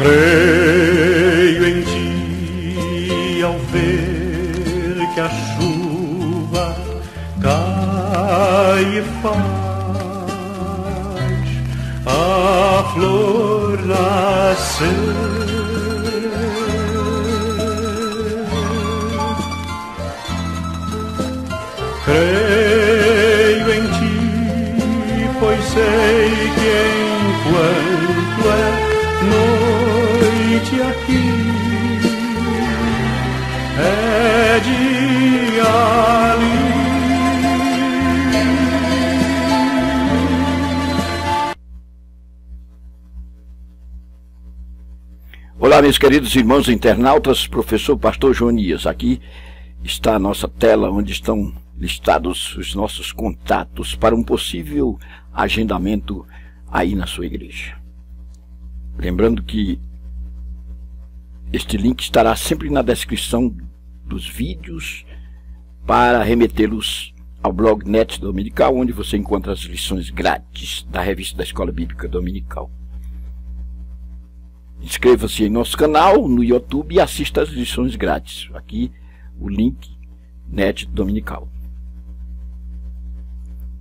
Creio em ti ao ver que a chuva cai e faz a flor nascer. Creio em ti, pois sei que enquanto é noite aqui, é dia ali. Olá, meus queridos irmãos internautas, professor Pastor Jonias. Aqui está a nossa tela onde estão listados os nossos contatos para um possível agendamento aí na sua igreja. Lembrando que este link estará sempre na descrição dos vídeos para remetê-los ao blog Net Dominical, onde você encontra as lições grátis da revista da Escola Bíblica Dominical. Inscreva-se em nosso canal no YouTube e assista as lições grátis. Aqui o link Net Dominical.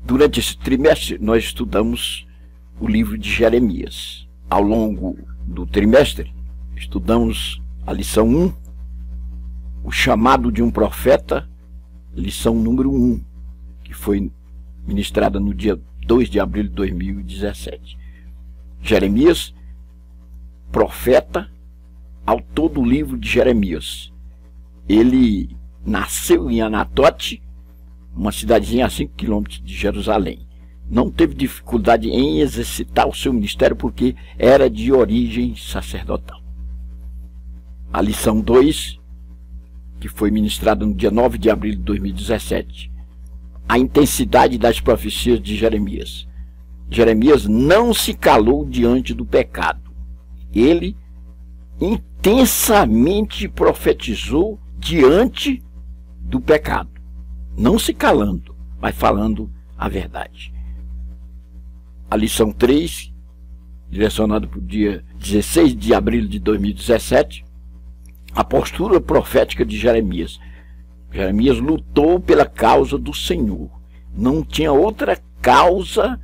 Durante esse trimestre nós estudamos o livro de Jeremias. Ao longo do trimestre estudamos a lição 1, o chamado de um profeta, lição número 1, que foi ministrada no dia 2 de abril de 2017. Jeremias, profeta, autor do livro de Jeremias. Ele nasceu em Anatote, uma cidadezinha a 5 quilômetros de Jerusalém. Não teve dificuldade em exercitar o seu ministério porque era de origem sacerdotal. A lição 2, que foi ministrada no dia 9 de abril de 2017, a intensidade das profecias de Jeremias. Jeremias não se calou diante do pecado. Ele intensamente profetizou diante do pecado, não se calando, mas falando a verdade. A lição 3, direcionada para o dia 16 de abril de 2017, a postura profética de Jeremias. Jeremias lutou pela causa do Senhor. Não tinha outra causa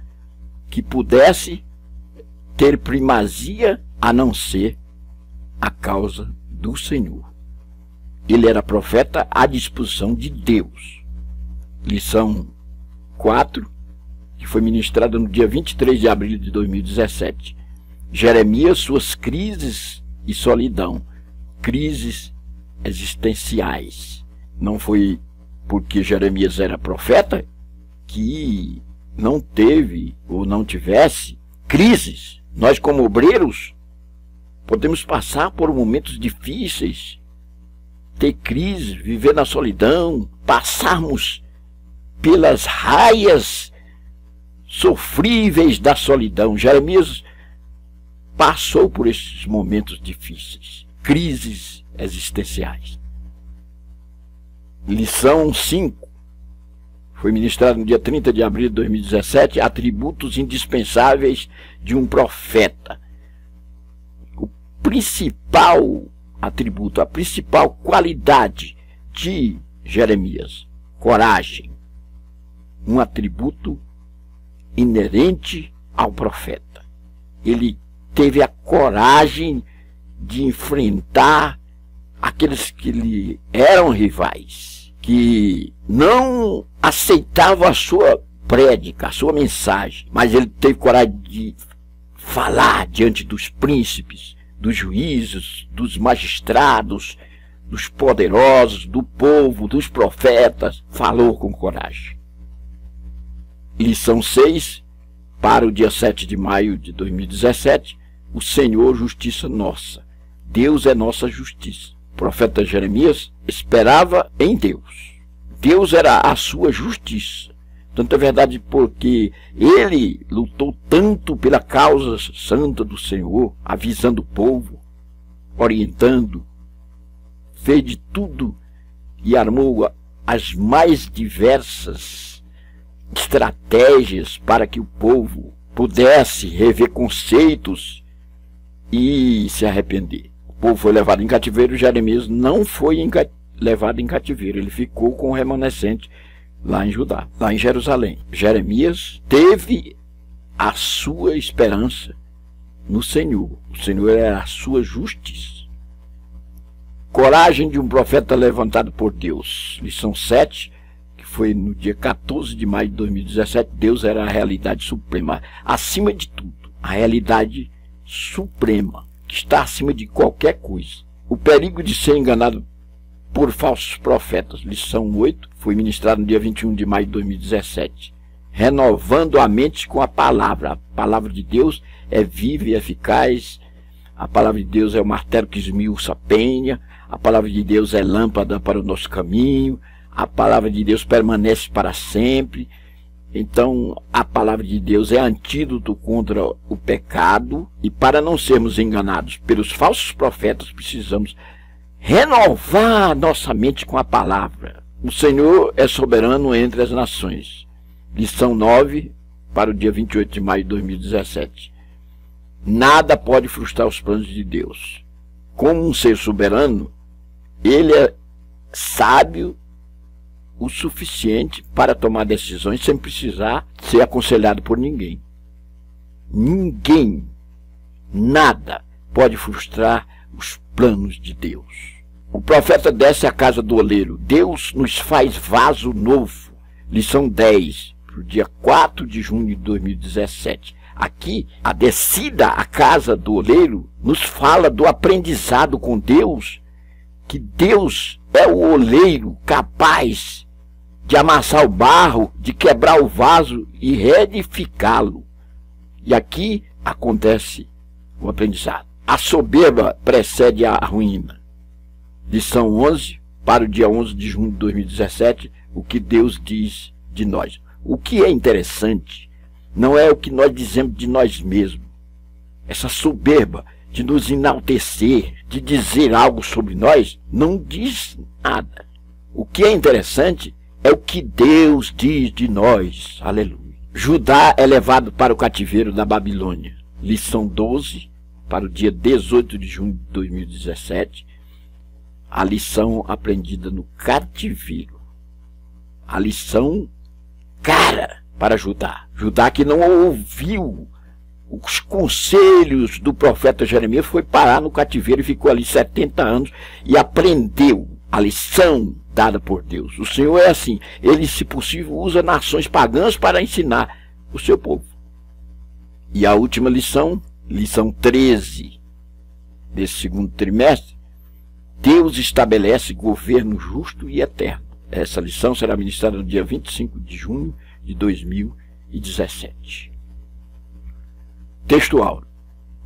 que pudesse ter primazia a não ser a causa do Senhor. Ele era profeta à disposição de Deus. Lição 4, que foi ministrada no dia 23 de abril de 2017. Jeremias, suas crises e solidão. Crises existenciais. Não foi porque Jeremias era profeta que não teve ou não tivesse crises. Nós, como obreiros, podemos passar por momentos difíceis, ter crise, viver na solidão, passarmos pelas raias sofríveis da solidão. Jeremias passou por esses momentos difíceis, crises existenciais. Lição 5 foi ministrada no dia 30 de abril de 2017, atributos indispensáveis de um profeta. O principal atributo, a principal qualidade de Jeremias, coragem, um atributo inerente ao profeta. Ele teve a coragem de enfrentar aqueles que lhe eram rivais, que não aceitavam a sua prédica, a sua mensagem, mas ele teve coragem de falar diante dos príncipes, dos juízes, dos magistrados, dos poderosos, do povo, dos profetas. Falou com coragem. Lição 6, para o dia 7 de maio de 2017, o Senhor, justiça nossa. Deus é nossa justiça. O profeta Jeremias esperava em Deus. Deus era a sua justiça. Tanto é verdade porque ele lutou tanto pela causa santa do Senhor, avisando o povo, orientando, fez de tudo e armou as mais diversas estratégias para que o povo pudesse rever conceitos e se arrepender. O povo foi levado em cativeiro, Jeremias não foi levado em cativeiro, ele ficou com o remanescente lá em Judá, lá em Jerusalém. Jeremias teve a sua esperança no Senhor. O Senhor era a sua justiça. Coragem de um profeta levantado por Deus. Lição 7, que foi no dia 14 de maio de 2017, Deus era a realidade suprema. Acima de tudo, a realidade suprema, que está acima de qualquer coisa. O perigo de ser enganado por falsos profetas. Lição 8, foi ministrado no dia 21 de maio de 2017. Renovando a mente com a palavra. A palavra de Deus é viva e eficaz. A palavra de Deus é o martelo que esmiuça a penha. A palavra de Deus é lâmpada para o nosso caminho. A palavra de Deus permanece para sempre. Então, a palavra de Deus é antídoto contra o pecado. E para não sermos enganados pelos falsos profetas, precisamos renovar nossa mente com a palavra. O Senhor é soberano entre as nações. Lição 9, para o dia 28 de maio de 2017. Nada pode frustrar os planos de Deus. Como um ser soberano, ele é sábio o suficiente para tomar decisões sem precisar ser aconselhado por ninguém. Ninguém, nada pode frustrar os planos de Deus. O profeta desce à casa do oleiro. Deus nos faz vaso novo. Lição 10, para o dia 4 de junho de 2017. Aqui, a descida à casa do oleiro nos fala do aprendizado com Deus, que Deus é o oleiro capaz de amassar o barro, de quebrar o vaso e reedificá-lo. E aqui acontece o aprendizado. A soberba precede a ruína. Lição 11, para o dia 11 de junho de 2017, o que Deus diz de nós. O que é interessante não é o que nós dizemos de nós mesmos. Essa soberba de nos enaltecer, de dizer algo sobre nós, não diz nada. O que é interessante é o que Deus diz de nós. Aleluia. Judá é levado para o cativeiro da Babilônia. Lição 12, para o dia 18 de junho de 2017. A lição aprendida no cativeiro. A lição cara para Judá. Judá que não ouviu os conselhos do profeta Jeremias, foi parar no cativeiro e ficou ali 70 anos e aprendeu a lição dada por Deus. O Senhor é assim. Ele, se possível, usa nações pagãs para ensinar o seu povo. E a última lição, lição 13 desse segundo trimestre, Deus estabelece governo justo e eterno. Essa lição será ministrada no dia 25 de junho de 2017. Textual.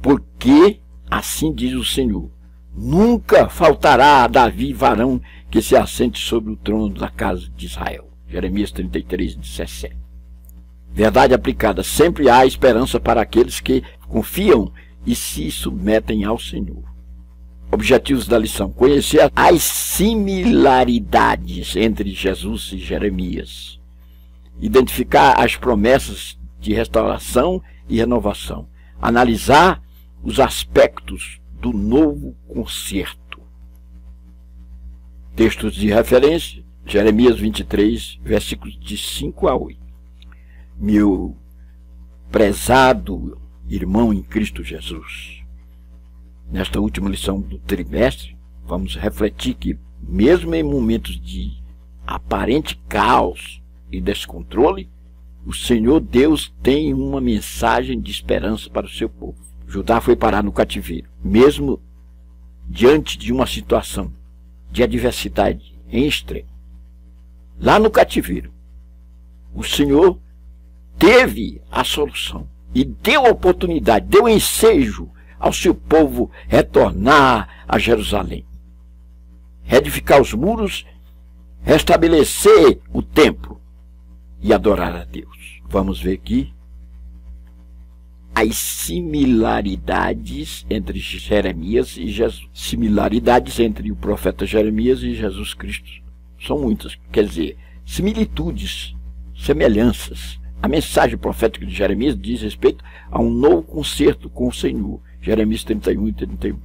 Porque assim diz o Senhor: nunca faltará a Davi varão que se assente sobre o trono da casa de Israel. Jeremias 33, 17. Verdade aplicada. Sempre há esperança para aqueles que confiam e se submetem ao Senhor. Objetivos da lição: conhecer as similaridades entre Jesus e Jeremias. Identificar as promessas de restauração e renovação. Analisar os aspectos do novo concerto. Textos de referência: Jeremias 23, versículos de 5 a 8. Meu prezado irmão em Cristo Jesus, nesta última lição do trimestre, vamos refletir que, mesmo em momentos de aparente caos e descontrole, o Senhor Deus tem uma mensagem de esperança para o seu povo. Judá foi parar no cativeiro, mesmo diante de uma situação de adversidade em extremo. Lá no cativeiro, o Senhor teve a solução e deu a oportunidade, deu ensejo ao seu povo retornar a Jerusalém, reedificar os muros, restabelecer o templo e adorar a Deus. Vamos ver aqui as similaridades entre Jeremias e Jesus. Similaridades entre o profeta Jeremias e Jesus Cristo são muitas, quer dizer, similitudes, semelhanças. A mensagem profética de Jeremias diz respeito a um novo concerto com o Senhor. Jeremias 31 e 31.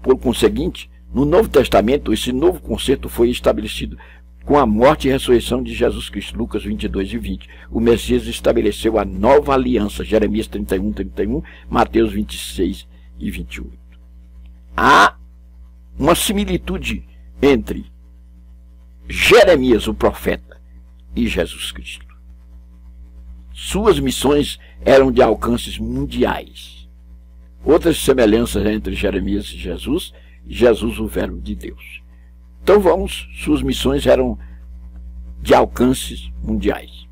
Por conseguinte, no Novo Testamento, esse novo concerto foi estabelecido com a morte e ressurreição de Jesus Cristo. Lucas 22 e 20. O Messias estabeleceu a nova aliança. Jeremias 31, 31, Mateus 26 e 28. Há uma similitude entre Jeremias, o profeta, e Jesus Cristo. Suas missões eram de alcances mundiais. Outras semelhanças entre Jeremias e Jesus, o Verbo de Deus. Então suas missões eram de alcances mundiais.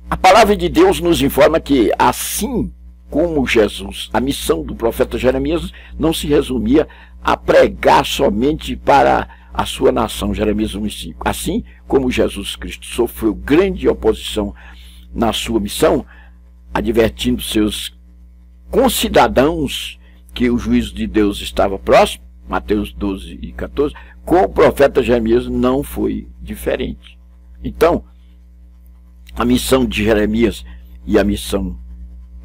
A palavra de Deus nos informa que, assim como Jesus, a missão do profeta Jeremias não se resumia a pregar somente para a sua nação, Jeremias 1:5. Assim como Jesus Cristo sofreu grande oposição na sua missão, advertindo seus concidadãos que o juízo de Deus estava próximo, Mateus 12 e 14, com o profeta Jeremias não foi diferente. Então, a missão de Jeremias e a missão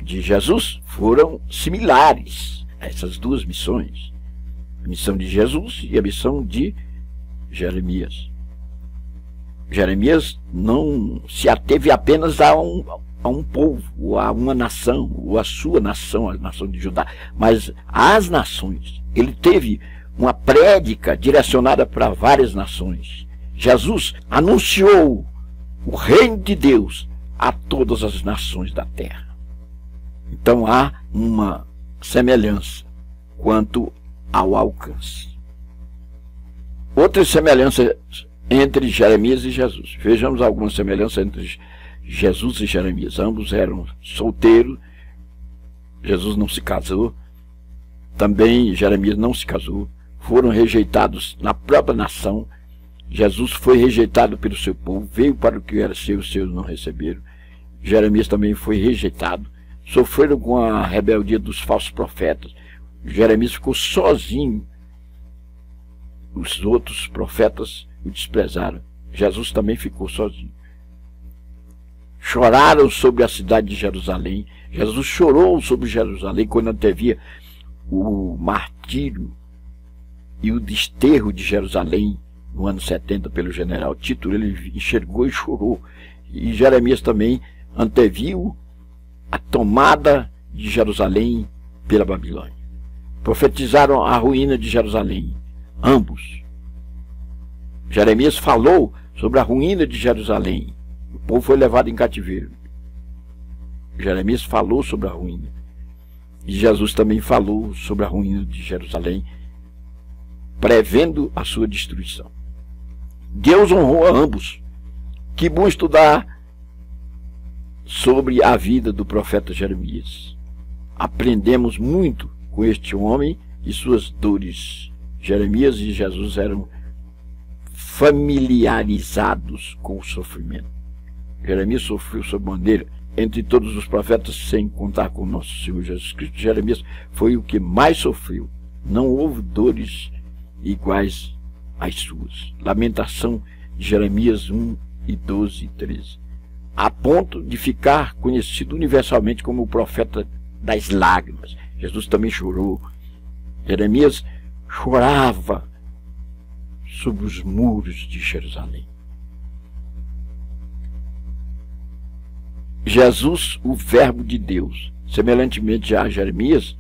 de Jesus foram similares, essas duas missões. A missão de Jesus e a missão de Jeremias. Jeremias não se ateve apenas a um povo, a uma nação, ou a sua nação, a nação de Judá, mas às nações. Ele teve uma prédica direcionada para várias nações. Jesus anunciou o reino de Deus a todas as nações da terra. Então há uma semelhança quanto ao alcance. Outras semelhanças entre Jeremias e Jesus. Vejamos algumas semelhanças entre Jesus e Jeremias. Ambos eram solteiros. Jesus não se casou. Também Jeremias não se casou. Foram rejeitados na própria nação. Jesus foi rejeitado pelo seu povo. Veio para o que era seu, os seus não receberam. Jeremias também foi rejeitado. Sofreram com a rebeldia dos falsos profetas. Jeremias ficou sozinho. Os outros profetas o desprezaram. Jesus também ficou sozinho. Choraram sobre a cidade de Jerusalém. Jesus chorou sobre Jerusalém quando antevia o martírio e o desterro de Jerusalém no ano 70 pelo general Tito. Ele enxergou e chorou. E Jeremias também anteviu a tomada de Jerusalém pela Babilônia. Profetizaram a ruína de Jerusalém. Ambos. Jeremias falou sobre a ruína de Jerusalém. O povo foi levado em cativeiro. Jeremias falou sobre a ruína. E Jesus também falou sobre a ruína de Jerusalém, prevendo a sua destruição. Deus honrou a ambos. Que bom estudar sobre a vida do profeta Jeremias. Aprendemos muito com este homem e suas dores. Jeremias e Jesus eram familiarizados com o sofrimento. Jeremias sofreu sob bandeira entre todos os profetas, sem contar com nosso Senhor Jesus Cristo. Jeremias foi o que mais sofreu. Não houve dores iguais às suas. Lamentação de Jeremias 1 e 12 e 13. A ponto de ficar conhecido universalmente como o profeta das lágrimas. Jesus também chorou. Jeremias chorava sobre os muros de Jerusalém. Jesus, o Verbo de Deus, semelhantemente a Jeremias,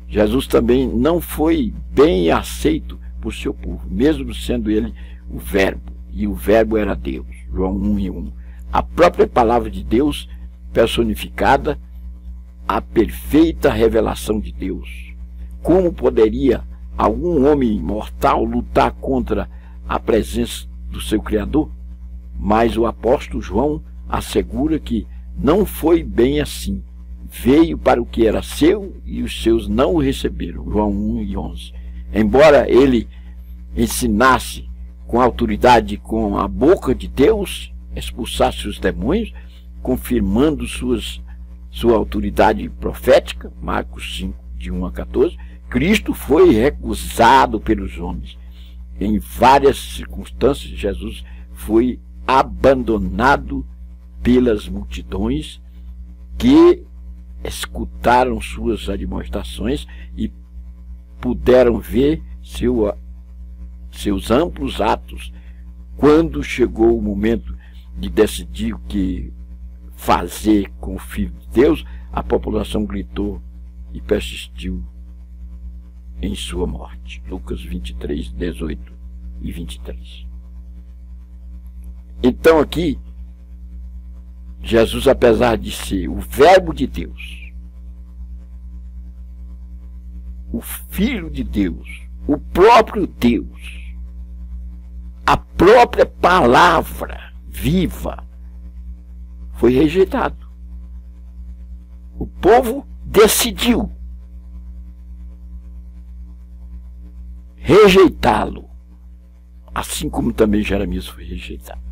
Jesus também não foi bem aceito por seu povo, mesmo sendo ele o Verbo, e o Verbo era Deus. João 1:1. A própria palavra de Deus personificada, a perfeita revelação de Deus. Como poderia algum homem mortal lutar contra a presença do seu Criador? Mas o apóstolo João assegura que não foi bem assim. Veio para o que era seu e os seus não o receberam. João 1:11. Embora ele ensinasse com autoridade, com a boca de Deus, expulsasse os demônios, confirmando sua autoridade profética, Marcos 5, de 1 a 14, Cristo foi recusado pelos homens. Em várias circunstâncias, Jesus foi abandonado pelas multidões que escutaram suas admoestações e puderam ver seus amplos atos. Quando chegou o momento de decidir o que fazer com o Filho de Deus, a população gritou e persistiu em sua morte. Lucas 23, 18 e 23. Então aqui, Jesus, apesar de ser o Verbo de Deus, o Filho de Deus, o próprio Deus, a própria palavra viva, foi rejeitado. O povo decidiu rejeitá-lo, assim como também Jeremias foi rejeitado.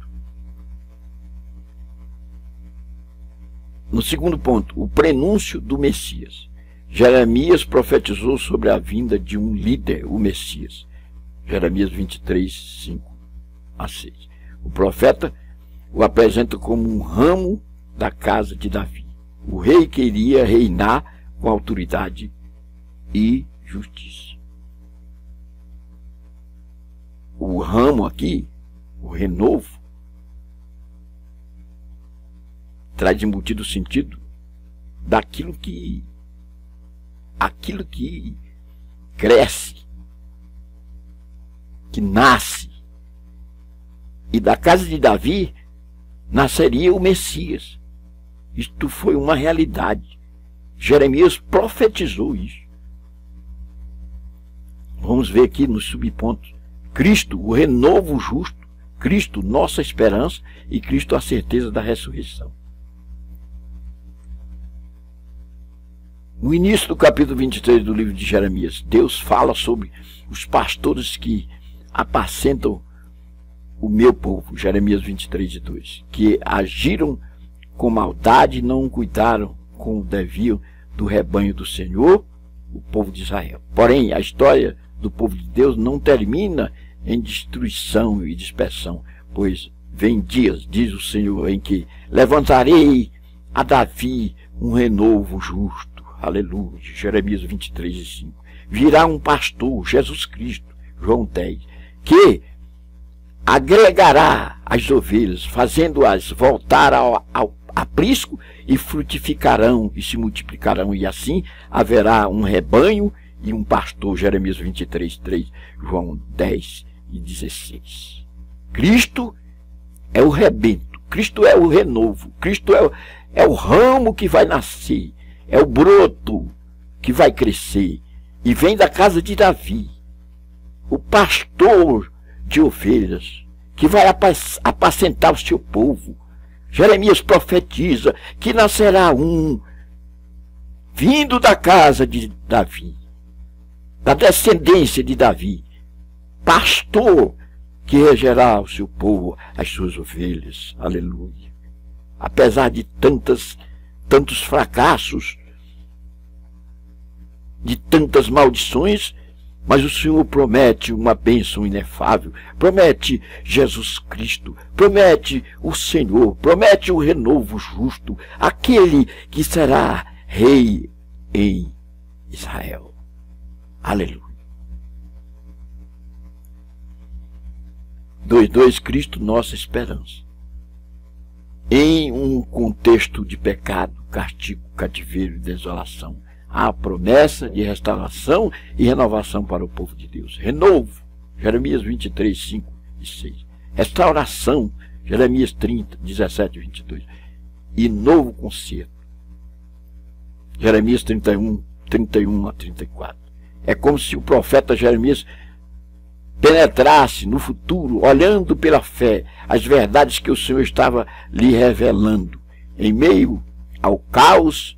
No segundo ponto, o prenúncio do Messias. Jeremias profetizou sobre a vinda de um líder, o Messias. Jeremias 23, 5 a 6. O profeta o apresenta como um ramo da casa de Davi. O rei queria reinar com autoridade e justiça. O ramo aqui, o renovo, traz embutido o sentido daquilo que cresce, que nasce. E da casa de Davi nasceria o Messias. Isto foi uma realidade. Jeremias profetizou isso. Vamos ver aqui nos subpontos. Cristo, o renovo justo. Cristo, nossa esperança. E Cristo, a certeza da ressurreição. No início do capítulo 23 do livro de Jeremias, Deus fala sobre os pastores que apacentam o meu povo, Jeremias 23, 2, que agiram com maldade e não cuidaram como deviam do rebanho do Senhor, o povo de Israel. Porém, a história do povo de Deus não termina em destruição e dispersão, pois vem dias, diz o Senhor, em que levantarei a Davi um renovo justo. Aleluia. Jeremias 23, 5. Virá um pastor, Jesus Cristo, João 10, que agregará as ovelhas, fazendo-as voltar ao aprisco, e frutificarão e se multiplicarão, e assim haverá um rebanho e um pastor. Jeremias 23, 3, João 10 e 16. Cristo é o rebento, Cristo é o renovo, Cristo é o ramo que vai nascer, é o broto que vai crescer, e vem da casa de Davi, o pastor de ovelhas, que vai apacentar o seu povo. Jeremias profetiza que nascerá um vindo da casa de Davi, da descendência de Davi, pastor que regerá o seu povo, as suas ovelhas. Aleluia. Apesar de tantos fracassos, de tantas maldições, mas o Senhor promete uma bênção inefável, promete Jesus Cristo, promete o Senhor, promete o renovo justo, aquele que será rei em Israel. Aleluia. 2:2, Cristo, nossa esperança. Em um contexto de pecado, castigo, cativeiro e desolação, há a promessa de restauração e renovação para o povo de Deus. Renovo, Jeremias 23, 5 e 6. Restauração, Jeremias 30, 17 e 22. E novo conserto, Jeremias 31, 31 a 34. É como se o profeta Jeremias penetrasse no futuro, olhando pela fé as verdades que o Senhor estava lhe revelando. Em meio ao caos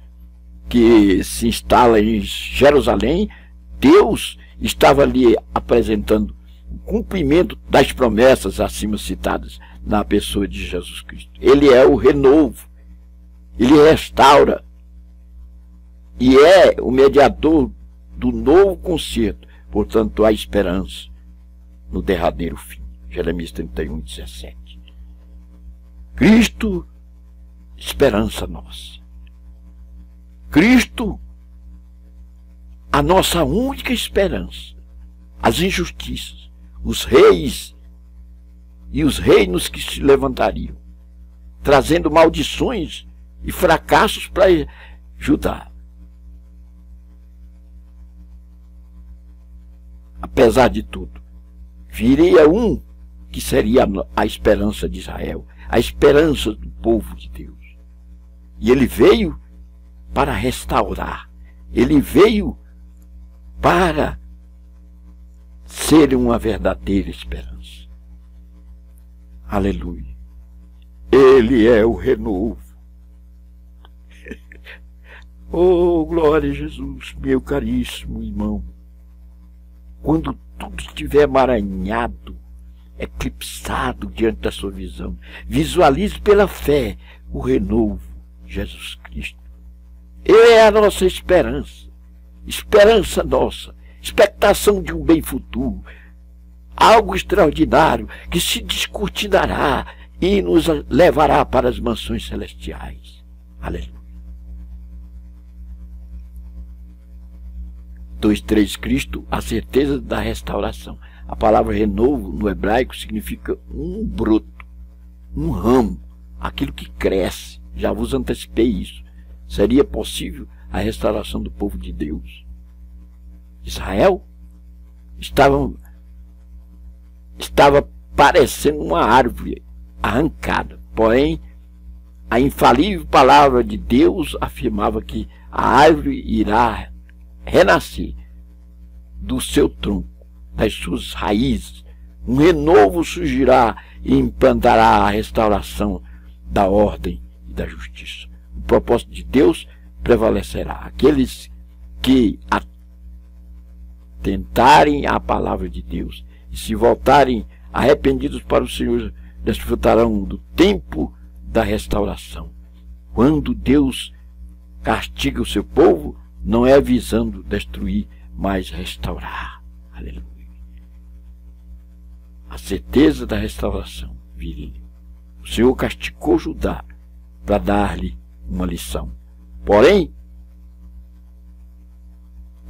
que se instala em Jerusalém, Deus estava lhe apresentando o cumprimento das promessas acima citadas na pessoa de Jesus Cristo. Ele é o renovo, ele restaura e é o mediador do novo concerto, portanto há esperança no derradeiro fim. Jeremias 31, 17. Cristo, esperança nossa. Cristo, a nossa única esperança, as injustiças, os reis e os reinos que se levantariam, trazendo maldições e fracassos para Judá. Apesar de tudo, viria um que seria a esperança de Israel, a esperança do povo de Deus. E ele veio para restaurar, ele veio para ser uma verdadeira esperança. Aleluia. Ele é o renovo. Oh, glória a Jesus, meu caríssimo irmão. Quando tudo estiver emaranhado, eclipsado diante da sua visão, visualize pela fé o renovo, Jesus Cristo. Ele é a nossa esperança, esperança nossa, expectação de um bem futuro, algo extraordinário que se descortinará e nos levará para as mansões celestiais. Aleluia. 2:3 Cristo, a certeza da restauração. A palavra renovo no hebraico significa um broto, um ramo, aquilo que cresce. Já vos antecipei isso. Seria possível a restauração do povo de Deus. Israel estava parecendo uma árvore arrancada, porém a infalível palavra de Deus afirmava que a árvore irá renascer do seu tronco, das suas raízes. Um renovo surgirá e implantará a restauração da ordem e da justiça. O propósito de Deus prevalecerá. Aqueles que atentarem à palavra de Deus e se voltarem arrependidos para o Senhor desfrutarão do tempo da restauração. Quando Deus castiga o seu povo, não é visando destruir, mas restaurar. Aleluia. A certeza da restauração viria. O Senhor castigou Judá para dar-lhe uma lição. Porém,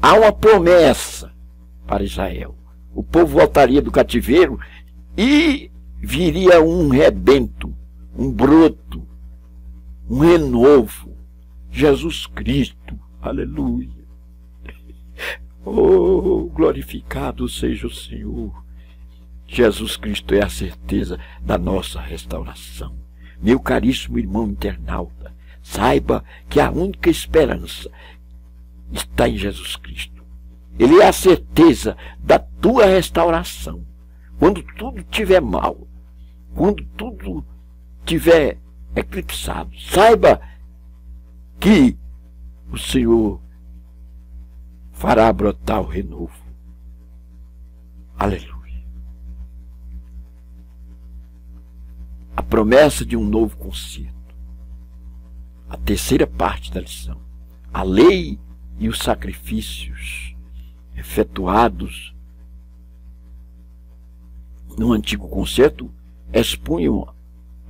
há uma promessa para Israel. O povo voltaria do cativeiro e viria um rebento, um broto, um renovo. Jesus Cristo. Aleluia. Oh, glorificado seja o Senhor. Jesus Cristo é a certeza da nossa restauração. Meu caríssimo irmão internauta, saiba que a única esperança está em Jesus Cristo. Ele é a certeza da tua restauração. Quando tudo estiver mal, quando tudo estiver eclipsado, saiba que o Senhor fará brotar o renovo. Aleluia. A promessa de um novo concerto. A terceira parte da lição. A lei e os sacrifícios efetuados no antigo concerto expunham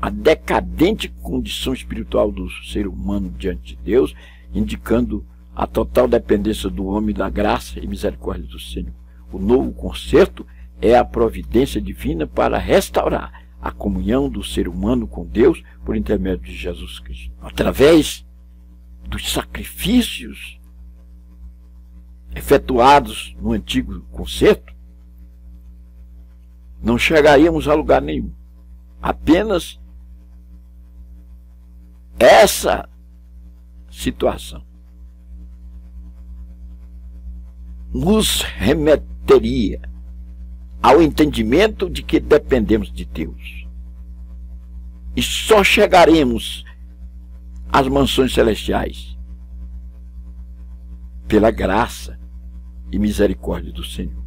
a decadente condição espiritual do ser humano diante de Deus, indicando a total dependência do homem da graça e misericórdia do Senhor. O novo concerto é a providência divina para restaurar a comunhão do ser humano com Deus por intermédio de Jesus Cristo. Através dos sacrifícios efetuados no antigo concerto, não chegaríamos a lugar nenhum. Apenas essa situação nos remeteria ao entendimento de que dependemos de Deus. E só chegaremos às mansões celestiais pela graça e misericórdia do Senhor.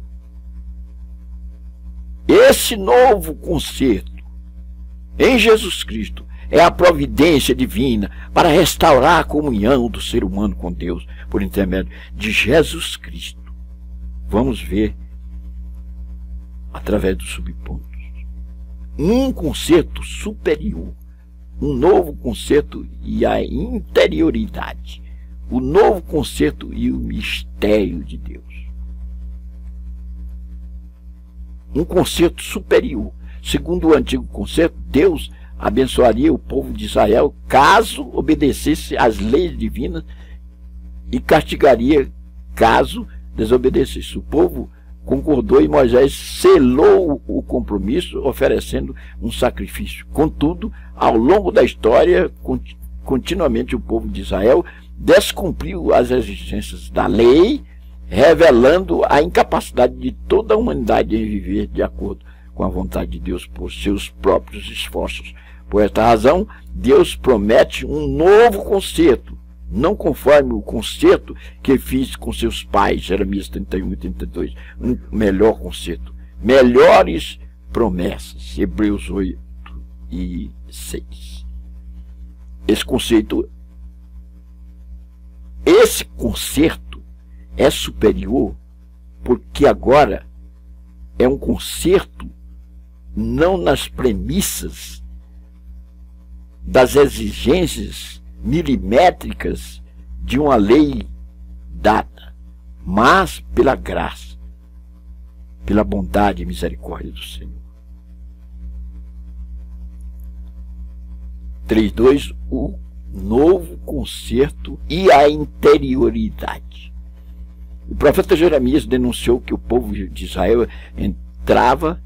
Esse novo concerto em Jesus Cristo é a providência divina para restaurar a comunhão do ser humano com Deus por intermédio de Jesus Cristo. Vamos ver através dos subpontos. Um concerto superior, um novo concerto e a interioridade. o novo concerto e o mistério de Deus. Um concerto superior. Segundo o antigo concerto, Deus abençoaria o povo de Israel caso obedecesse às leis divinas e castigaria caso desobedecesse. O povo concordou e Moisés selou o compromisso oferecendo um sacrifício. Contudo, ao longo da história, continuamente o povo de Israel descumpriu as exigências da lei, revelando a incapacidade de toda a humanidade em viver de acordo com a vontade de Deus por seus próprios esforços. Por esta razão, Deus promete um novo concerto, não conforme o concerto que fiz com seus pais, Jeremias 31 e 32, um melhor concerto, melhores promessas, Hebreus 8 e 6. Esse concerto é superior porque agora é um concerto não nas premissas das exigências milimétricas de uma lei dada, mas pela graça, pela bondade e misericórdia do Senhor. 3.2, o novo concerto e a interioridade. O profeta Jeremias denunciou que o povo de Israel entrava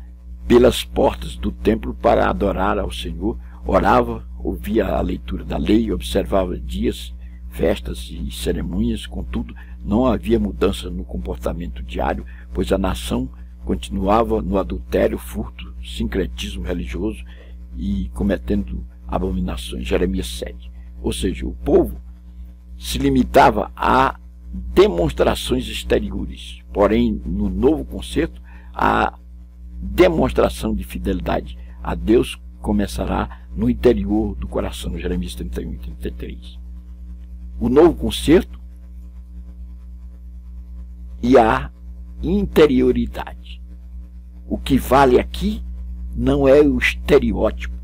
pelas portas do templo para adorar ao Senhor, orava, ouvia a leitura da lei, observava dias, festas e cerimônias. Contudo, não havia mudança no comportamento diário, pois a nação continuava no adultério, furto, sincretismo religioso e cometendo abominações. Jeremias 7. Ou seja, o povo se limitava a demonstrações exteriores, porém, no novo concerto, a demonstração de fidelidade a Deus começará no interior do coração, Jeremias 31 e 33. O novo concerto e a interioridade. O que vale aqui não é o estereótipo,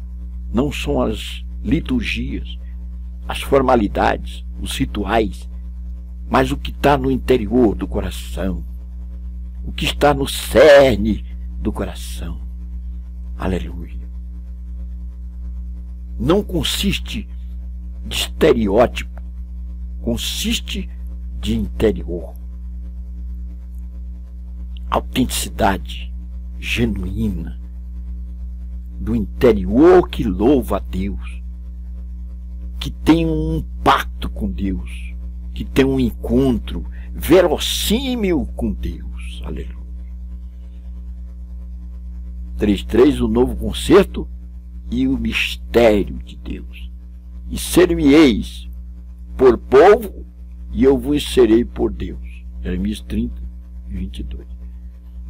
não são as liturgias, as formalidades, os rituais, mas o que está no interior do coração, o que está no cerne do coração. Aleluia. Não consiste de estereótipo, consiste de interior. Autenticidade genuína do interior que louva a Deus, que tem um pacto com Deus, que tem um encontro verossímil com Deus. Aleluia. 3.3, o novo concerto e o mistério de Deus. E ser-me-eis por povo, e eu vos serei por Deus. Jeremias 30 e 22.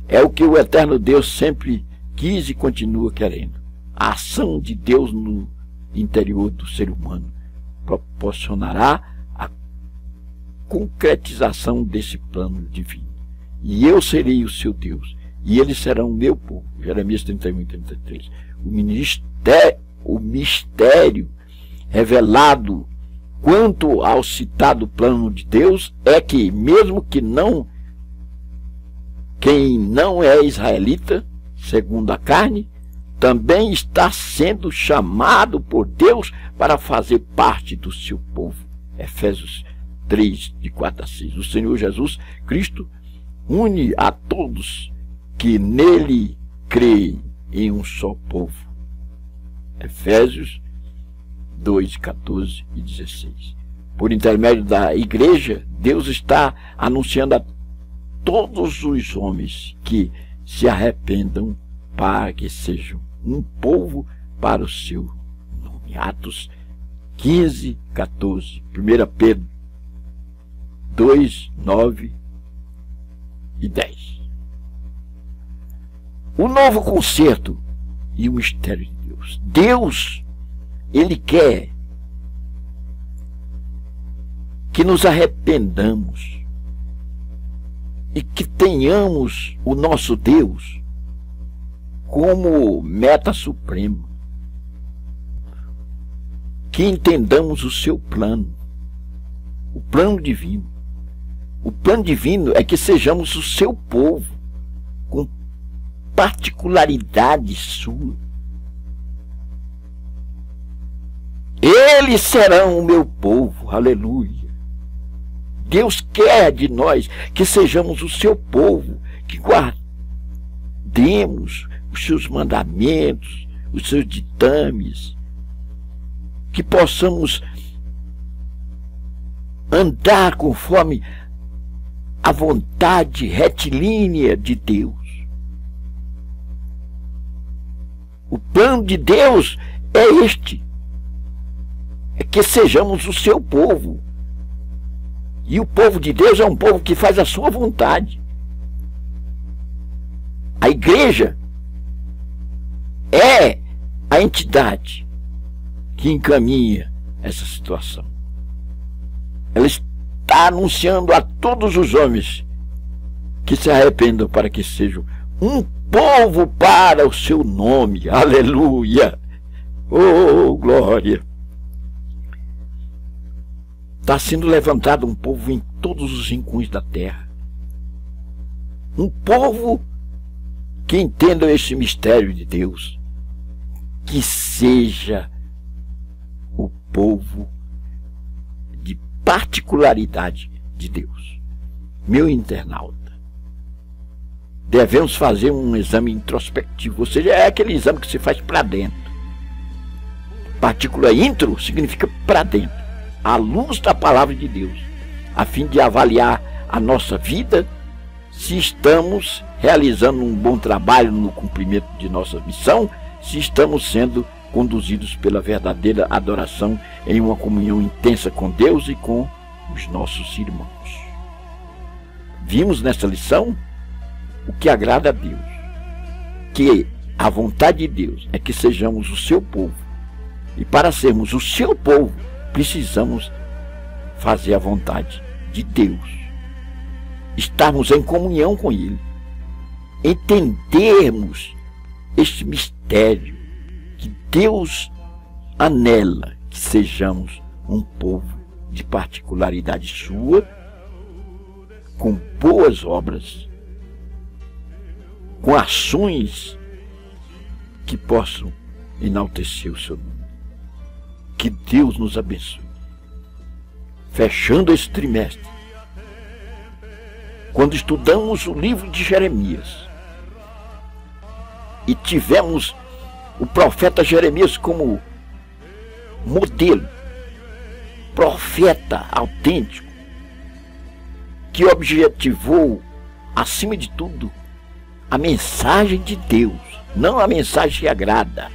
É o que o eterno Deus sempre quis e continua querendo. A ação de Deus no interior do ser humano proporcionará a concretização desse plano divino. E eu serei o seu Deus, e eles serão o meu povo. Jeremias 31 e 33. O mistério revelado quanto ao citado plano de Deus é que, mesmo que quem não é israelita, segundo a carne, também está sendo chamado por Deus para fazer parte do seu povo. Efésios 3, de 4 a 6. O Senhor Jesus Cristo une a todos que nele creem em um só povo. Efésios 2, 14 e 16. Por intermédio da igreja, Deus está anunciando a todos os homens que se arrependam para que sejam um povo para o seu nome. Atos 15, 14. 1 Pedro 2, 9 e 10. O novo concerto e o mistério de Deus. Deus, Ele quer que nos arrependamos e que tenhamos o nosso Deus como meta suprema, que entendamos o seu plano, o plano divino. O plano divino é que sejamos o seu povo, com particularidade sua. Eles serão o meu povo, aleluia. Deus quer de nós que sejamos o seu povo, que guardemos os seus mandamentos, os seus ditames, que possamos andar conforme a vontade retilínea de Deus. O plano de Deus é este: é que sejamos o seu povo. E o povo de Deus é um povo que faz a sua vontade. A igreja é a entidade que encaminha essa situação. Ela está anunciando a todos os homens que se arrependam para que sejam um povo para o seu nome. Aleluia! Oh, glória! Está sendo levantado um povo em todos os rincões da terra. Um povo que entenda esse mistério de Deus. Que seja o povo de particularidade de Deus. Meu internauta, devemos fazer um exame introspectivo, ou seja, é aquele exame que se faz para dentro. Partícula intro significa para dentro, à luz da palavra de Deus, a fim de avaliar a nossa vida, se estamos realizando um bom trabalho no cumprimento de nossa missão, se estamos sendo conduzidos pela verdadeira adoração em uma comunhão intensa com Deus e com os nossos irmãos. Vimos nessa lição o que agrada a Deus, que a vontade de Deus é que sejamos o seu povo, e para sermos o seu povo precisamos fazer a vontade de Deus, estarmos em comunhão com Ele, entendermos este mistério que Deus anela que sejamos um povo de particularidade sua, com boas obras, com ações que possam enaltecer o seu nome. Que Deus nos abençoe. Fechando esse trimestre, quando estudamos o livro de Jeremias e tivemos o profeta Jeremias como modelo, profeta autêntico, que objetivou, acima de tudo, a mensagem de Deus, não a mensagem que agrada,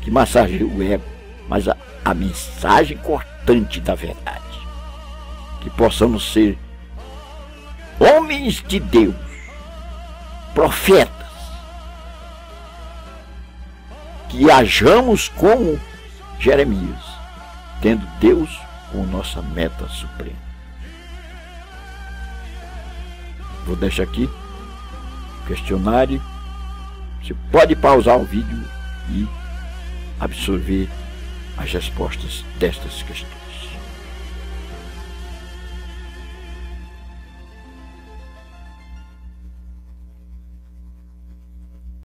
que massageia o ego, mas a mensagem cortante da verdade. Que possamos ser homens de Deus, profetas, que hajamos como Jeremias, tendo Deus como nossa meta suprema. Vou deixar aqui o questionário. Você pode pausar o vídeo e absorver as respostas destas questões.